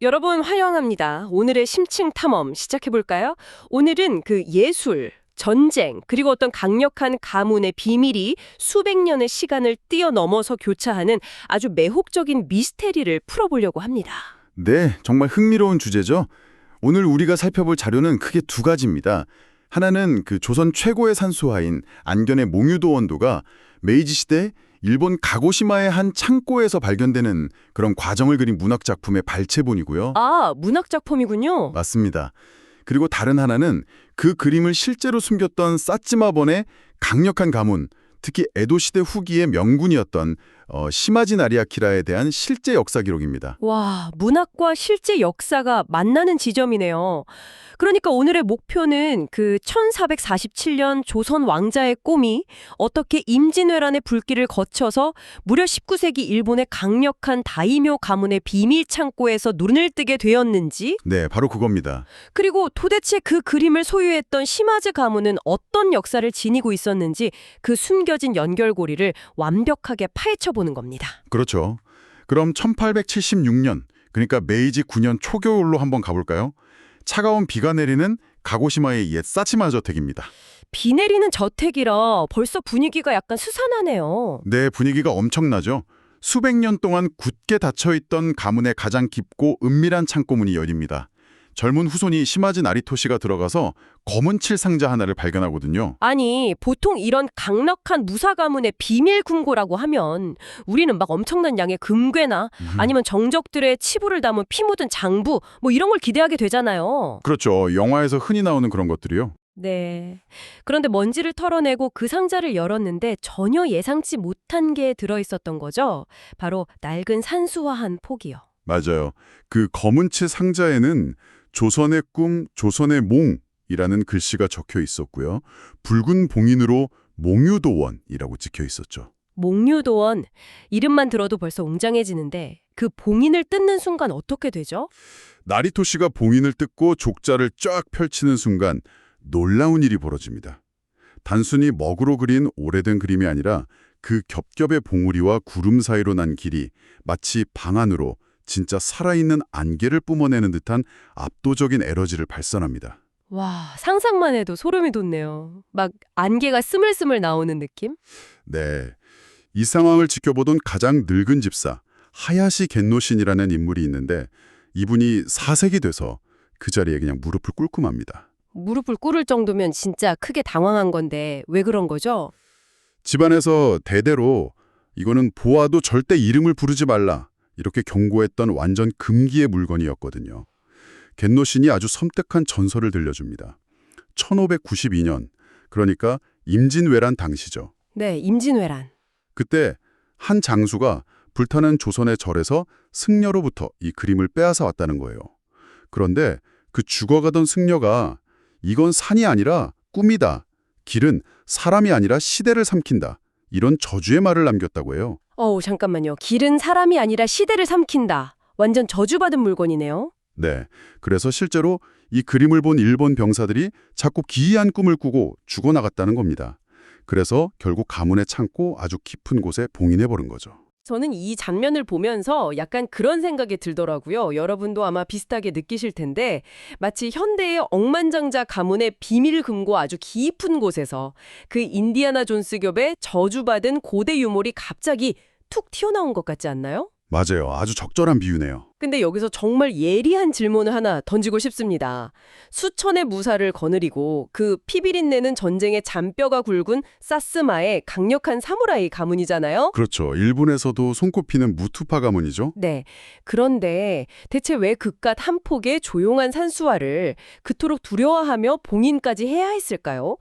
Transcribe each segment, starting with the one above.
여러분 환영합니다. 오늘의 심층 탐험 시작해 볼까요? 오늘은 그 예술, 전쟁, 그리고 어떤 강력한 가문의 비밀이 수백 년의 시간을 뛰어넘어서 교차하는 아주 매혹적인 미스테리를 풀어보려고 합니다. 네, 정말 흥미로운 주제죠. 오늘 우리가 살펴볼 자료는 크게 두 가지입니다. 하나는 그 조선 최고의 산수화인 안견의 몽유도 원도가 메이지 시대 일본 가고시마의 한 창고에서 발견되는 그런 과정을 그린 문학 작품의 발췌본이고요. 아, 문학 작품이군요. 맞습니다. 그리고 다른 하나는 그 그림을 실제로 숨겼던 사츠마본의 강력한 가문, 특히 에도 시대 후기의 명군이었던 시마지 나리아키라에 대한 실제 역사 기록입니다. 와, 문학과 실제 역사가 만나는 지점이네요. 그러니까 오늘의 목표는 그 1447년 조선 왕자의 꿈이 어떻게 임진왜란의 불길을 거쳐서 무려 19세기 일본의 강력한 다이묘 가문의 비밀 창고에서 눈을 뜨게 되었는지, 네, 바로 그겁니다. 그리고 도대체 그 그림을 소유했던 시마즈 가문은 어떤 역사를 지니고 있었는지 그 숨겨진 연결고리를 완벽하게 파헤쳐보는 겁니다. 그렇죠. 그럼 1876년, 그러니까 메이지 9년 초겨울로 한번 가볼까요? 차가운 비가 내리는 가고시마의 옛 사치마 저택입니다. 비 내리는 저택이라 벌써 분위기가 약간 스산하네요. 네, 분위기가 엄청나죠. 수백 년 동안 굳게 닫혀있던 가문의 가장 깊고 은밀한 창고문이 열립니다. 젊은 후손이 시마지 나리토시가 들어가서 검은 칠 상자 하나를 발견하거든요. 아니, 보통 이런 강력한 무사 가문의 비밀 금고라고 하면 우리는 막 엄청난 양의 금괴나 아니면 정적들의 치부를 담은 피 묻은 장부 뭐 이런 걸 기대하게 되잖아요. 그렇죠. 영화에서 흔히 나오는 그런 것들이요. 네. 그런데 먼지를 털어내고 그 상자를 열었는데 전혀 예상치 못한 게 들어있었던 거죠. 바로 낡은 산수화한 포기요. 맞아요. 그 검은 칠 상자에는 조선의 꿈, 조선의 몽이라는 글씨가 적혀 있었고요. 붉은 봉인으로 몽유도원이라고 찍혀 있었죠. 몽유도원, 이름만 들어도 벌써 웅장해지는데 그 봉인을 뜯는 순간 어떻게 되죠? 나리토 씨가 봉인을 뜯고 족자를 쫙 펼치는 순간 놀라운 일이 벌어집니다. 단순히 먹으로 그린 오래된 그림이 아니라 그 겹겹의 봉우리와 구름 사이로 난 길이 마치 방 안으로 진짜 살아있는 안개를 뿜어내는 듯한 압도적인 에너지를 발산합니다. 와, 상상만 해도 소름이 돋네요. 막 안개가 스물스물 나오는 느낌? 네, 이 상황을 지켜보던 가장 늙은 집사 하야시 겐노신이라는 인물이 있는데 이분이 사색이 돼서 그 자리에 그냥 무릎을 꿇고 맙니다. 무릎을 꿇을 정도면 진짜 크게 당황한 건데 왜 그런 거죠? 집안에서 대대로 이거는 보아도 절대 이름을 부르지 말라 이렇게 경고했던 완전 금기의 물건이었거든요. 겐노신이 아주 섬뜩한 전설을 들려줍니다. 1592년, 그러니까 임진왜란 당시죠. 네, 임진왜란. 그때 한 장수가 불타는 조선의 절에서 승려로부터 이 그림을 빼앗아 왔다는 거예요. 그런데 그 죽어가던 승려가 이건 산이 아니라 꿈이다. 길은 사람이 아니라 시대를 삼킨다. 이런 저주의 말을 남겼다고 해요. 잠깐만요. 길은 사람이 아니라 시대를 삼킨다. 완전 저주받은 물건이네요. 네, 그래서 실제로 이 그림을 본 일본 병사들이 자꾸 기이한 꿈을 꾸고 죽어나갔다는 겁니다. 그래서 결국 가문에 참고 아주 깊은 곳에 봉인해버린 거죠. 저는 이 장면을 보면서 약간 그런 생각이 들더라고요. 여러분도 아마 비슷하게 느끼실 텐데 마치 현대의 억만장자 가문의 비밀 금고 아주 깊은 곳에서 그 인디아나 존스급의 저주받은 고대 유물이 갑자기 툭 튀어나온 것 같지 않나요? 맞아요. 아주 적절한 비유네요. 근데 여기서 정말 예리한 질문을 하나 던지고 싶습니다. 수천의 무사를 거느리고 그 피비린내는 전쟁의 잔뼈가 굵은 사스마의 강력한 사무라이 가문이잖아요. 그렇죠. 일본에서도 손꼽히는 무투파 가문이죠. 네. 그런데 대체 왜 그깟 한 폭의 조용한 산수화를 그토록 두려워하며 봉인까지 해야 했을까요?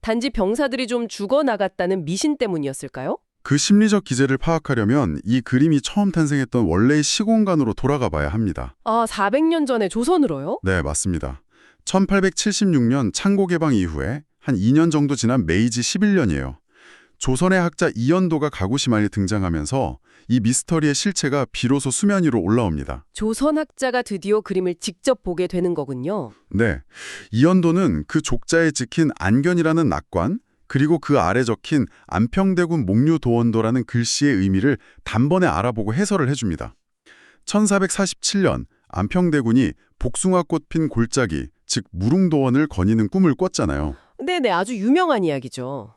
단지 병사들이 좀 죽어나갔다는 미신 때문이었을까요? 그 심리적 기제를 파악하려면 이 그림이 처음 탄생했던 원래의 시공간으로 돌아가 봐야 합니다. 아, 400년 전에 조선으로요? 네, 맞습니다. 1876년 창고 개방 이후에 한 2년 정도 지난 메이지 11년이에요. 조선의 학자 이연도가 가고시마에 등장하면서 이 미스터리의 실체가 비로소 수면 위로 올라옵니다. 조선학자가 드디어 그림을 직접 보게 되는 거군요. 네, 이연도는 그 족자에 찍힌 안견이라는 낙관, 그리고 그 아래 적힌 안평대군 목류도원도라는 글씨의 의미를 단번에 알아보고 해설을 해줍니다. 1447년 안평대군이 복숭아꽃 핀 골짜기, 즉 무릉도원을 거니는 꿈을 꿨잖아요. 네네, 아주 유명한 이야기죠.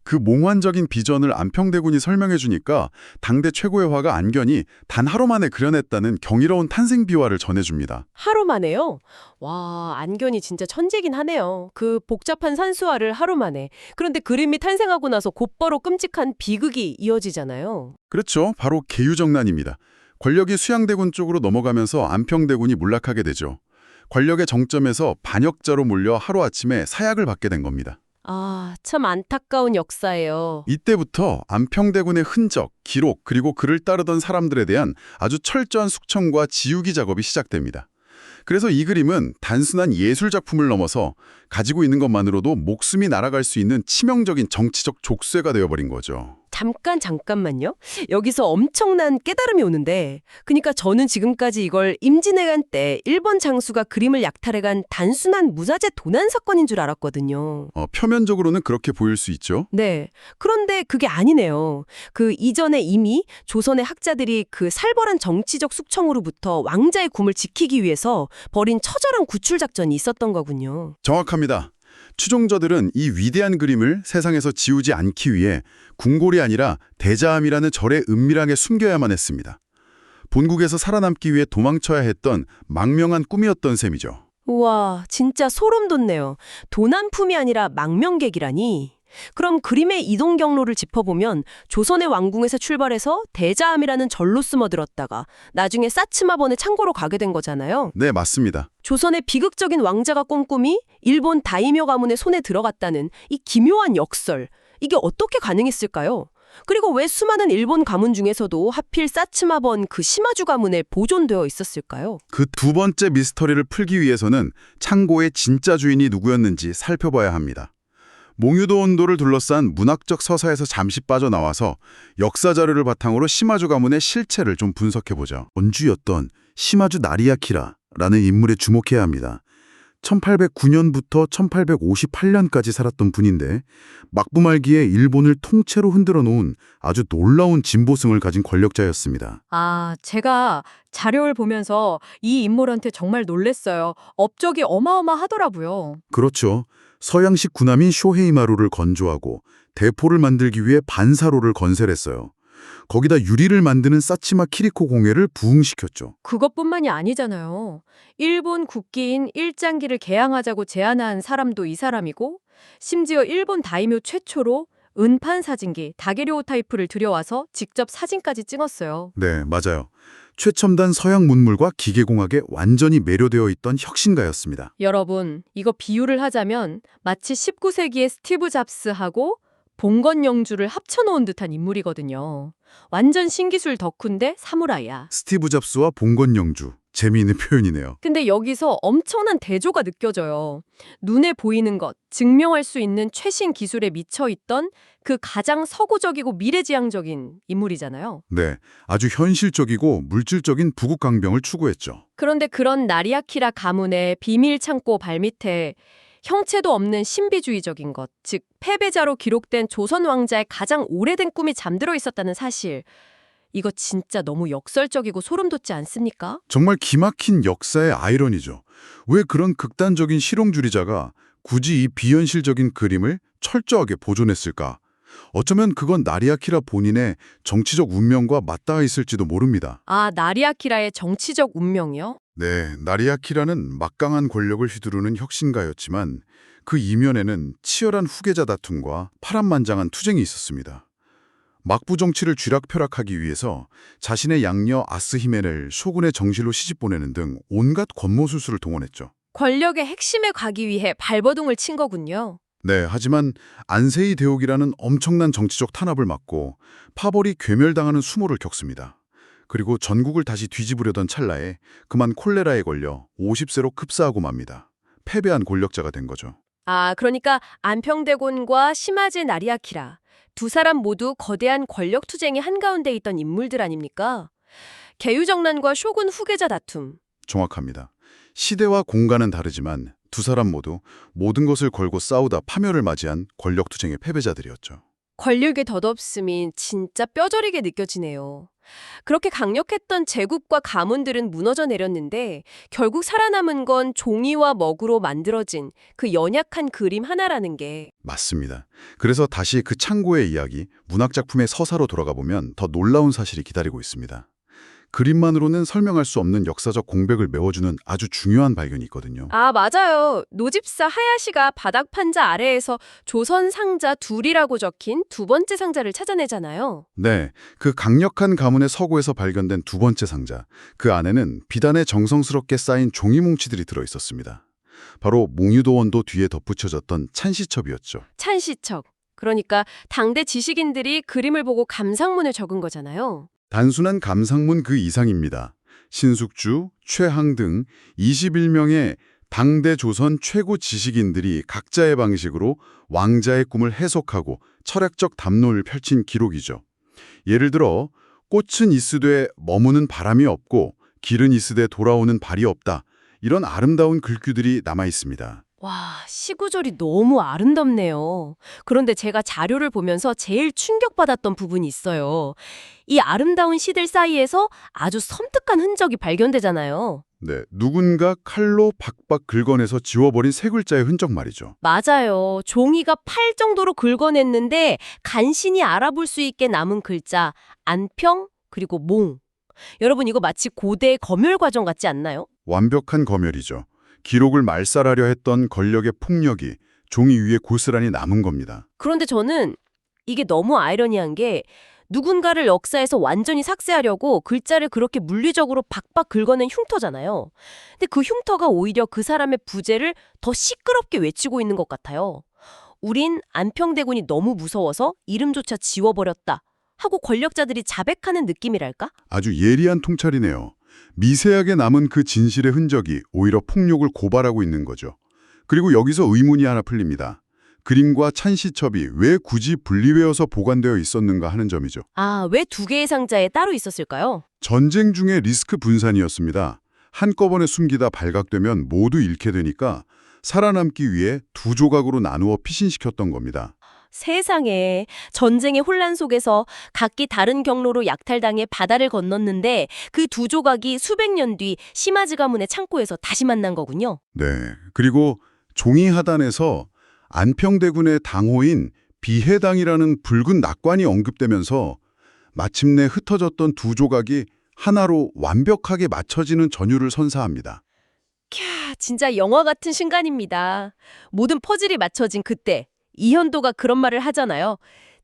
그 몽환적인 비전을 안평대군이 설명해 주니까 당대 최고의 화가 안견이 단 하루 만에 그려냈다는 경이로운 탄생 비화를 전해줍니다. 하루 만에요? 와, 안견이 진짜 천재긴 하네요. 그 복잡한 산수화를 하루 만에. 그런데 그림이 탄생하고 나서 곧바로 끔찍한 비극이 이어지잖아요. 그렇죠. 바로 계유정난입니다. 권력이 수양대군 쪽으로 넘어가면서 안평대군이 몰락하게 되죠. 권력의 정점에서 반역자로 몰려 하루아침에 사약을 받게 된 겁니다. 아, 참 안타까운 역사예요. 이때부터 안평대군의 흔적, 기록, 그리고 그를 따르던 사람들에 대한 아주 철저한 숙청과 지우기 작업이 시작됩니다. 그래서 이 그림은 단순한 예술 작품을 넘어서 가지고 있는 것만으로도 목숨이 날아갈 수 있는 치명적인 정치적 족쇄가 되어버린 거죠. 잠깐만요. 여기서 엄청난 깨달음이 오는데, 그러니까 저는 지금까지 이걸 임진왜란 때 일본 장수가 그림을 약탈해간 단순한 무자재 도난 사건인 줄 알았거든요. 표면적으로는 그렇게 보일 수 있죠. 네. 그런데 그게 아니네요. 그 이전에 이미 조선의 학자들이 그 살벌한 정치적 숙청으로부터 왕자의 꿈을 지키기 위해서 벌인 처절한 구출 작전이 있었던 거군요. 정확합니다. 추종자들은 이 위대한 그림을 세상에서 지우지 않기 위해 궁궐이 아니라 대자암이라는 절에 은밀하게 숨겨야만 했습니다. 본국에서 살아남기 위해 도망쳐야 했던 망명한 꿈이었던 셈이죠. 우와, 진짜 소름 돋네요. 도난품이 아니라 망명객이라니. 그럼 그림의 이동 경로를 짚어보면 조선의 왕궁에서 출발해서 대자암이라는 절로 숨어들었다가 나중에 사츠마번의 창고로 가게 된 거잖아요. 네, 맞습니다. 조선의 비극적인 왕자가 꾼 꿈이 일본 다이묘 가문의 손에 들어갔다는 이 기묘한 역설. 이게 어떻게 가능했을까요? 그리고 왜 수많은 일본 가문 중에서도 하필 사츠마번 그 시마주 가문에 보존되어 있었을까요? 그 두 번째 미스터리를 풀기 위해서는 창고의 진짜 주인이 누구였는지 살펴봐야 합니다. 몽유도 온도를 둘러싼 문학적 서사에서 잠시 빠져나와서 역사 자료를 바탕으로 시마주 가문의 실체를 좀 분석해보죠. 원주였던 시마주 나리아키라라는 인물에 주목해야 합니다. 1809년부터 1858년까지 살았던 분인데 막부말기에 일본을 통째로 흔들어 놓은 아주 놀라운 진보성을 가진 권력자였습니다. 아, 제가 자료를 보면서 이 인물한테 정말 놀랬어요. 업적이 어마어마하더라고요. 그렇죠. 서양식 군함인 쇼헤이마루를 건조하고 대포를 만들기 위해 반사로를 건설했어요. 거기다 유리를 만드는 사치마 키리코 공회를 부흥시켰죠. 그것뿐만이 아니잖아요. 일본 국기인 일장기를 개항하자고 제안한 사람도 이 사람이고, 심지어 일본 다이묘 최초로 은판 사진기 다게료 타이프를 들여와서 직접 사진까지 찍었어요. 네, 맞아요. 최첨단 서양 문물과 기계공학에 완전히 매료되어 있던 혁신가였습니다. 여러분, 이거 비유를 하자면 마치 19세기의 스티브 잡스하고 봉건 영주를 합쳐놓은 듯한 인물이거든요. 완전 신기술 덕후인데 사무라이야. 스티브 잡스와 봉건 영주. 재미있는 표현이네요. 근데 여기서 엄청난 대조가 느껴져요. 눈에 보이는 것, 증명할 수 있는 최신 기술에 미쳐있던 그 가장 서구적이고 미래지향적인 인물이잖아요. 네, 아주 현실적이고 물질적인 부국 강병을 추구했죠. 그런데 그런 나리아키라 가문의 비밀 창고 발밑에 형체도 없는 신비주의적인 것, 즉 패배자로 기록된 조선 왕자의 가장 오래된 꿈이 잠들어 있었다는 사실. 이거 진짜 너무 역설적이고 소름 돋지 않습니까? 정말 기막힌 역사의 아이러니죠. 왜 그런 극단적인 실용주의자가 굳이 이 비현실적인 그림을 철저하게 보존했을까? 어쩌면 그건 나리아키라 본인의 정치적 운명과 맞닿아 있을지도 모릅니다. 아, 나리아키라의 정치적 운명이요? 네, 나리아키라는 막강한 권력을 휘두르는 혁신가였지만 그 이면에는 치열한 후계자 다툼과 파란만장한 투쟁이 있었습니다. 막부 정치를 쥐락펴락하기 위해서 자신의 양녀 아스히메를 쇼군의 정실로 시집보내는 등 온갖 권모술수를 동원했죠. 권력의 핵심에 가기 위해 발버둥을 친 거군요. 네, 하지만 안세이 대옥이라는 엄청난 정치적 탄압을 맞고 파벌이 괴멸당하는 수모를 겪습니다. 그리고 전국을 다시 뒤집으려던 찰나에 그만 콜레라에 걸려 50세로 급사하고 맙니다. 패배한 권력자가 된 거죠. 아, 그러니까 안평대군과 시마즈 나리아키라. 두 사람 모두 거대한 권력 투쟁이 한가운데 있던 인물들 아닙니까? 계유정난과 쇼군 후계자 다툼. 정확합니다. 시대와 공간은 다르지만 두 사람 모두 모든 것을 걸고 싸우다 파멸을 맞이한 권력 투쟁의 패배자들이었죠. 권력의 덧없음이 진짜 뼈저리게 느껴지네요. 그렇게 강력했던 제국과 가문들은 무너져 내렸는데 결국 살아남은 건 종이와 먹으로 만들어진 그 연약한 그림 하나라는 게 맞습니다. 그래서 다시 그 창고의 이야기, 문학작품의 서사로 돌아가 보면 더 놀라운 사실이 기다리고 있습니다. 그림만으로는 설명할 수 없는 역사적 공백을 메워주는 아주 중요한 발견이 있거든요. 아, 맞아요. 노집사 하야시가 바닥 판자 아래에서 조선 상자 둘이라고 적힌 두 번째 상자를 찾아내잖아요. 네, 그 강력한 가문의 서고에서 발견된 두 번째 상자. 그 안에는 비단에 정성스럽게 쌓인 종이 뭉치들이 들어있었습니다. 바로 몽유도원도 뒤에 덧붙여졌던 찬시첩이었죠. 찬시척. 그러니까 당대 지식인들이 그림을 보고 감상문을 적은 거잖아요. 단순한 감상문 그 이상입니다. 신숙주, 최항 등 21명의 당대 조선 최고 지식인들이 각자의 방식으로 왕자의 꿈을 해석하고 철학적 담론을 펼친 기록이죠. 예를 들어 꽃은 이스되 머무는 바람이 없고 길은 이스되 돌아오는 발이 없다. 이런 아름다운 글귀들이 남아 있습니다. 와, 시구절이 너무 아름답네요. 그런데 제가 자료를 보면서 제일 충격받았던 부분이 있어요. 이 아름다운 시들 사이에서 아주 섬뜩한 흔적이 발견되잖아요. 네, 누군가 칼로 박박 긁어내서 지워버린 세 글자의 흔적 말이죠. 맞아요. 종이가 팔 정도로 긁어냈는데 간신히 알아볼 수 있게 남은 글자 안평 그리고 몽. 여러분 이거 마치 고대의 검열 과정 같지 않나요? 완벽한 검열이죠. 기록을 말살하려 했던 권력의 폭력이 종이 위에 고스란히 남은 겁니다. 그런데 저는 이게 너무 아이러니한 게 누군가를 역사에서 완전히 삭제하려고 글자를 그렇게 물리적으로 박박 긁어낸 흉터잖아요. 근데 그 흉터가 오히려 그 사람의 부재를 더 시끄럽게 외치고 있는 것 같아요. 우린 안평대군이 너무 무서워서 이름조차 지워버렸다 하고 권력자들이 자백하는 느낌이랄까? 아주 예리한 통찰이네요. 미세하게 남은 그 진실의 흔적이 오히려 폭력을 고발하고 있는 거죠. 그리고 여기서 의문이 하나 풀립니다. 그림과 찬시첩이 왜 굳이 분리되어서 보관되어 있었는가 하는 점이죠. 아, 왜 두 개의 상자에 따로 있었을까요? 전쟁 중의 리스크 분산이었습니다. 한꺼번에 숨기다 발각되면 모두 잃게 되니까 살아남기 위해 두 조각으로 나누어 피신시켰던 겁니다. 세상에, 전쟁의 혼란 속에서 각기 다른 경로로 약탈당해 바다를 건넜는데 그 두 조각이 수백 년 뒤 시마즈 가문의 창고에서 다시 만난 거군요. 네. 그리고 종이 하단에서 안평대군의 당호인 비해당이라는 붉은 낙관이 언급되면서 마침내 흩어졌던 두 조각이 하나로 완벽하게 맞춰지는 전율을 선사합니다. 캬, 진짜 영화 같은 순간입니다. 모든 퍼즐이 맞춰진 그때 이현도가 그런 말을 하잖아요.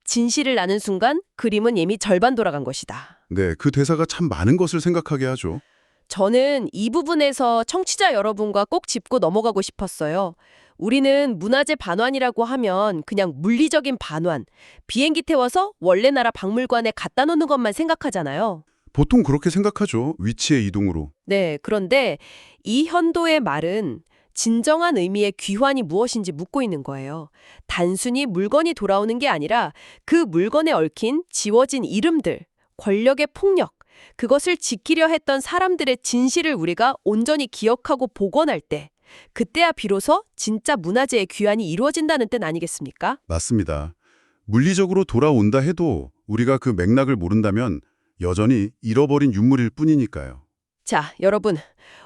진실을 아는 순간 그림은 이미 절반 돌아간 것이다. 네, 그 대사가 참 많은 것을 생각하게 하죠. 저는 이 부분에서 청취자 여러분과 꼭 짚고 넘어가고 싶었어요. 우리는 문화재 반환이라고 하면 그냥 물리적인 반환, 비행기 태워서 원래 나라 박물관에 갖다 놓는 것만 생각하잖아요. 보통 그렇게 생각하죠. 위치의 이동으로. 네, 그런데 이현도의 말은 진정한 의미의 귀환이 무엇인지 묻고 있는 거예요. 단순히 물건이 돌아오는 게 아니라 그 물건에 얽힌 지워진 이름들, 권력의 폭력, 그것을 지키려 했던 사람들의 진실을 우리가 온전히 기억하고 복원할 때 그때야 비로소 진짜 문화재의 귀환이 이루어진다는 뜻 아니겠습니까? 맞습니다. 물리적으로 돌아온다 해도 우리가 그 맥락을 모른다면 여전히 잃어버린 유물일 뿐이니까요. 자, 여러분.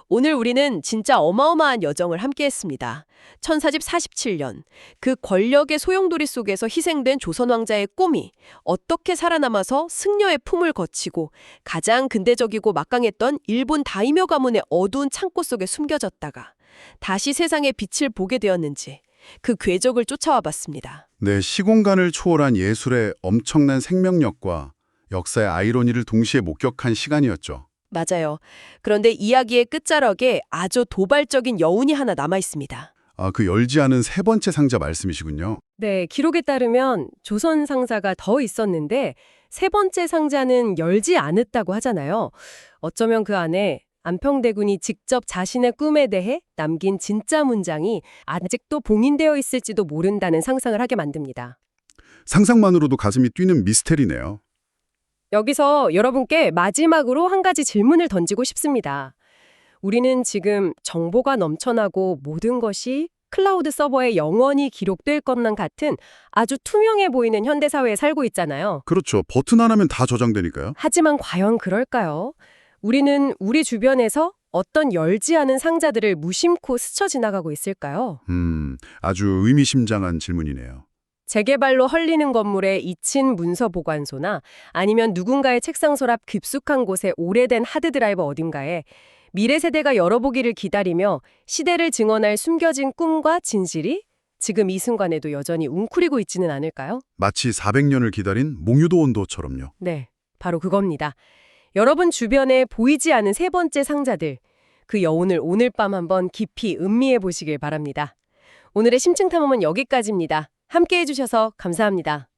오늘 우리는 진짜 어마어마한 여정을 함께했습니다. 천사집 47년, 그 권력의 소용돌이 속에서 희생된 조선 왕자의 꿈이 어떻게 살아남아서 승려의 품을 거치고 가장 근대적이고 막강했던 일본 다이묘 가문의 어두운 창고 속에 숨겨졌다가 다시 세상의 빛을 보게 되었는지 그 궤적을 쫓아와 봤습니다. 네, 시공간을 초월한 예술의 엄청난 생명력과 역사의 아이러니를 동시에 목격한 시간이었죠. 맞아요. 그런데 이야기의 끝자락에 아주 도발적인 여운이 하나 남아 있습니다. 아, 그 열지 않은 세 번째 상자 말씀이시군요. 네, 기록에 따르면 조선 상자가 더 있었는데 세 번째 상자는 열지 않았다고 하잖아요. 어쩌면 그 안에 안평대군이 직접 자신의 꿈에 대해 남긴 진짜 문장이 아직도 봉인되어 있을지도 모른다는 상상을 하게 만듭니다. 상상만으로도 가슴이 뛰는 미스테리네요. 여기서 여러분께 마지막으로 한 가지 질문을 던지고 싶습니다. 우리는 지금 정보가 넘쳐나고 모든 것이 클라우드 서버에 영원히 기록될 것만 같은 아주 투명해 보이는 현대사회에 살고 있잖아요. 그렇죠. 버튼 하나면 다 저장되니까요. 하지만 과연 그럴까요? 우리는 우리 주변에서 어떤 열지 않은 상자들을 무심코 스쳐 지나가고 있을까요? 아주 의미심장한 질문이네요. 재개발로 헐리는 건물의 잊힌 문서 보관소나 아니면 누군가의 책상 서랍 깊숙한 곳에 오래된 하드드라이브 어딘가에 미래 세대가 열어보기를 기다리며 시대를 증언할 숨겨진 꿈과 진실이 지금 이 순간에도 여전히 웅크리고 있지는 않을까요? 마치 400년을 기다린 몽유도 온도처럼요. 네, 바로 그겁니다. 여러분 주변에 보이지 않은 세 번째 상자들, 그 여운을 오늘 밤 한번 깊이 음미해 보시길 바랍니다. 오늘의 심층 탐험은 여기까지입니다. 함께 해주셔서 감사합니다.